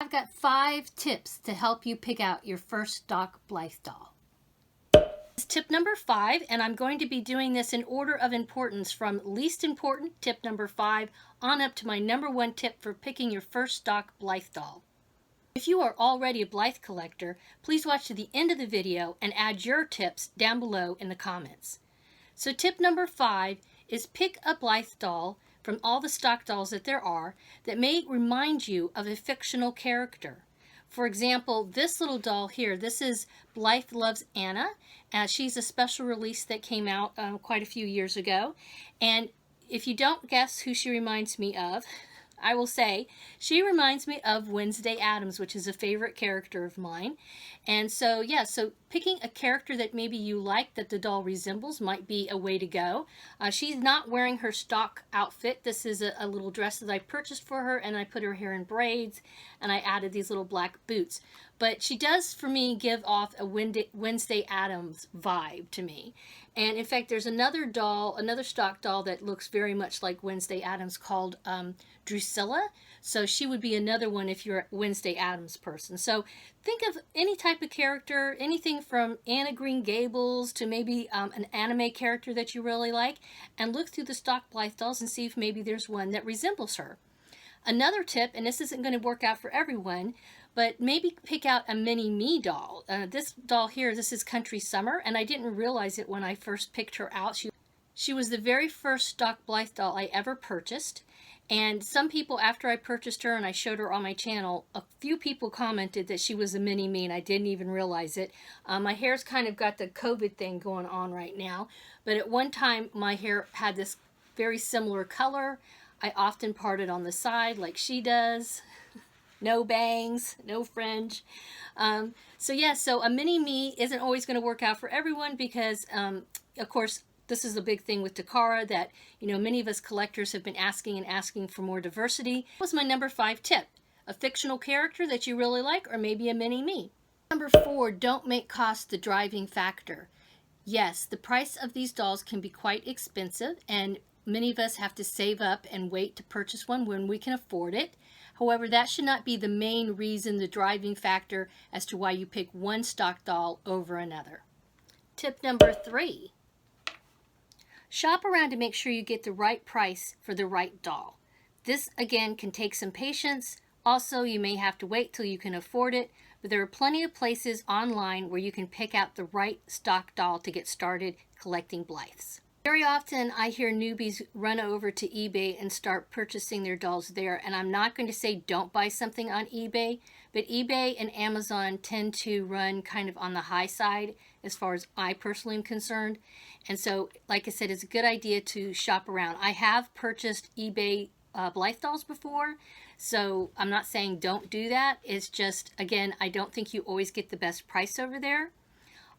I've got 5 tips to help you pick out your first stock Blythe doll. This is tip number 5, and I'm going to be doing this in order of importance from least important, tip number 5, on up to my number 1 tip for picking your first stock Blythe doll. If you are already a Blythe collector, please watch to the end of the video and add your tips down below in the comments. So tip number 5 is pick a Blythe doll from all the stock dolls that there are that may remind you of a fictional character. For example, this little doll here, this is Blythe Loves Anna. She's a special release that came out quite a few years ago. And if you don't guess who she reminds me of, I will say she reminds me of Wednesday Addams, which is a favorite character of mine. And so, yeah, so picking a character that maybe you like that the doll resembles might be a way to go. She's not wearing her stock outfit. This is a little dress that I purchased for her, and I put her hair in braids, and I added these little black boots. But she does, for me, give off a Wednesday Addams vibe to me. And in fact, there's another doll, another stock doll that looks very much like Wednesday Addams called Drusilla. So she would be another one if you're a Wednesday Addams person. So think of any type of character, anything from Anna Green Gables to maybe an anime character that you really like, and look through the stock Blythe dolls and see if maybe there's one that resembles her. Another tip, and this isn't going to work out for everyone, but maybe pick out a mini-me doll. This doll here, this is Country Summer, and I didn't realize it when I first picked her out. She was the very first stock Blythe doll I ever purchased. And some people, after I purchased her and I showed her on my channel, a few people commented that she was a mini-me, and I didn't even realize it. My hair's kind of got the COVID thing going on right now, but at one time my hair had this very similar color. I often parted on the side like she does. No bangs, no fringe. So yeah, so a mini-me isn't always going to work out for everyone because, of course, this is a big thing with Takara that, you know, many of us collectors have been asking and asking for more diversity. That was my number 5 tip. A fictional character that you really like, or maybe a mini-me. Number 4, don't make cost the driving factor. Yes, the price of these dolls can be quite expensive, and many of us have to save up and wait to purchase one when we can afford it. However, that should not be the main reason, the driving factor as to why you pick one stock doll over another. Tip number 3. Shop around to make sure you get the right price for the right doll. This, again, can take some patience. Also, you may have to wait till you can afford it, but there are plenty of places online where you can pick out the right stock doll to get started collecting Blythes. Very often I hear newbies run over to eBay and start purchasing their dolls there, and I'm not going to say don't buy something on eBay, but eBay and Amazon tend to run kind of on the high side as far as I personally am concerned. And so, like I said, it's a good idea to shop around. I have purchased eBay Blythe dolls before, so I'm not saying don't do that. It's just, again, I don't think you always get the best price over there.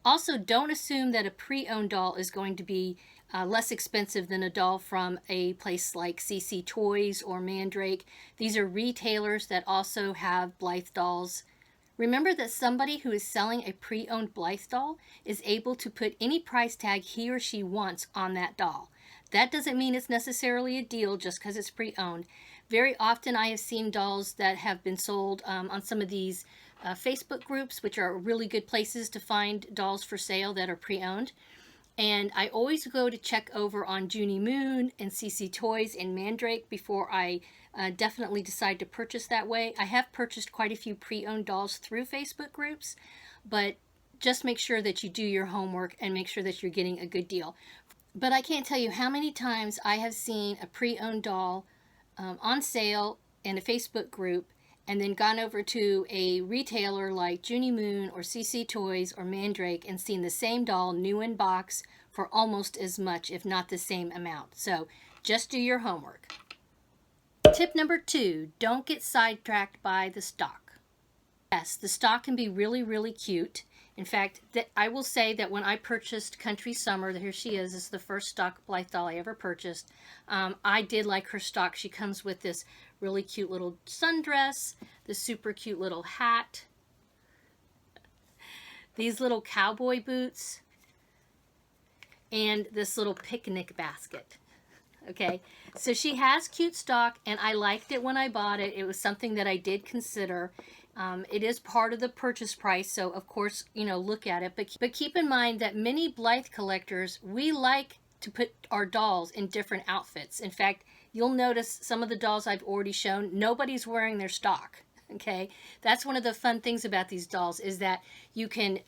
Also, don't assume that a pre-owned doll is going to be less expensive than a doll from a place like CC Toys or Mandrake. These are retailers that also have Blythe dolls. Remember that somebody who is selling a pre-owned Blythe doll is able to put any price tag he or she wants on that doll. That doesn't mean it's necessarily a deal just because it's pre-owned. Very often I have seen dolls that have been sold on some of these Facebook groups, which are really good places to find dolls for sale that are pre-owned. And I always go to check over on Junie Moon and CC Toys and Mandrake before I definitely decide to purchase that way. I have purchased quite a few pre-owned dolls through Facebook groups, but just make sure that you do your homework and make sure that you're getting a good deal. But I can't tell you how many times I have seen a pre-owned doll on sale in a Facebook group and then gone over to a retailer like Junie Moon or CC Toys or Mandrake and seen the same doll new in box for almost as much, if not the same amount. So just do your homework. Tip number 2, don't get sidetracked by the stock. Yes, the stock can be really, really cute. In fact, I will say that when I purchased Country Summer, here she is, this is the first stock Blythe doll I ever purchased. I did like her stock. She comes with this really cute little sundress, this super cute little hat, these little cowboy boots, and this little picnic basket. Okay, so she has cute stock, and I liked it when I bought it. It was something that I did consider. It is part of the purchase price, so of course, look at it. But keep in mind that many Blythe collectors, we like to put our dolls in different outfits. In fact, you'll notice some of the dolls I've already shown, nobody's wearing their stock. Okay, that's one of the fun things about these dolls, is that you can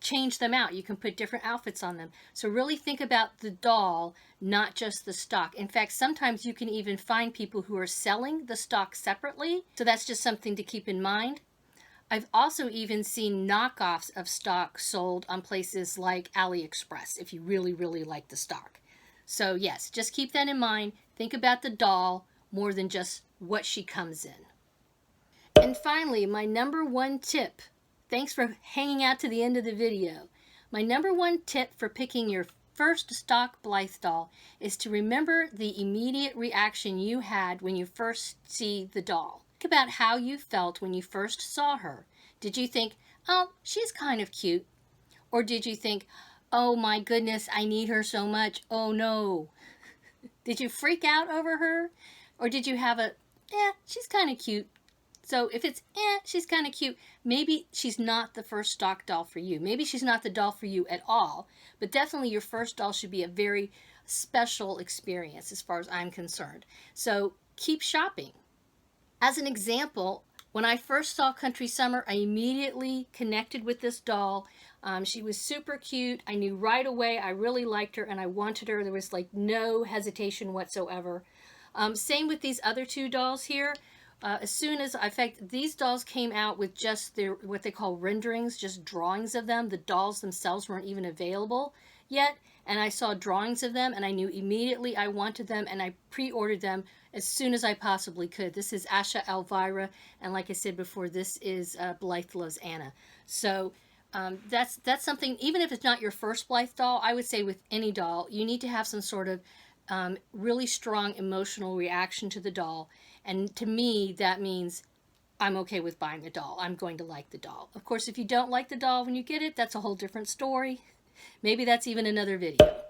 change them out. You can put different outfits on them. So really think about the doll, not just the stock. In fact, sometimes you can even find people who are selling the stock separately. So that's just something to keep in mind. I've also even seen knockoffs of stock sold on places like AliExpress if you really, really like the stock. So yes, just keep that in mind. Think about the doll more than just what she comes in. And finally, my number one tip. Thanks for hanging out to the end of the video. My number one tip for picking your first stock Blythe doll is to remember the immediate reaction you had when you first see the doll. Think about how you felt when you first saw her. Did you think, oh, she's kind of cute? Or did you think, oh my goodness, I need her so much, oh no? Did you freak out over her? Or did you have she's kind of cute? So if it's, she's kind of cute, maybe she's not the first stock doll for you. Maybe she's not the doll for you at all, but definitely your first doll should be a very special experience as far as I'm concerned. So keep shopping. As an example, when I first saw Country Summer, I immediately connected with this doll. She was super cute. I knew right away I really liked her and I wanted her. There was like no hesitation whatsoever. Same with these other two dolls here. As soon as, in fact, these dolls came out with just their, what they call renderings, just drawings of them. The dolls themselves weren't even available yet, and I saw drawings of them, and I knew immediately I wanted them, and I pre-ordered them as soon as I possibly could. This is Asha Elvira, and like I said before, this is Blythe Loves Anna. So that's something, even if it's not your first Blythe doll, I would say with any doll, you need to have some sort of really strong emotional reaction to the doll. And to me, that means I'm okay with buying the doll. I'm going to like the doll. Of course, if you don't like the doll when you get it, that's a whole different story. Maybe that's even another video.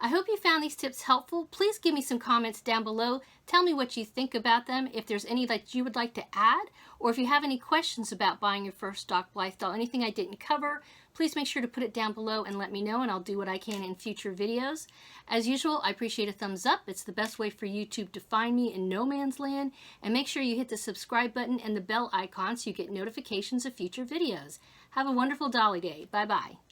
I hope you found these tips helpful. Please give me some comments down below. Tell me what you think about them, if there's any that you would like to add, or if you have any questions about buying your first stock Blythe doll, anything I didn't cover, please make sure to put it down below and let me know, and I'll do what I can in future videos. As usual, I appreciate a thumbs up. It's the best way for YouTube to find me in no man's land, and make sure you hit the subscribe button and the bell icon so you get notifications of future videos. Have a wonderful Dolly Day. Bye-bye.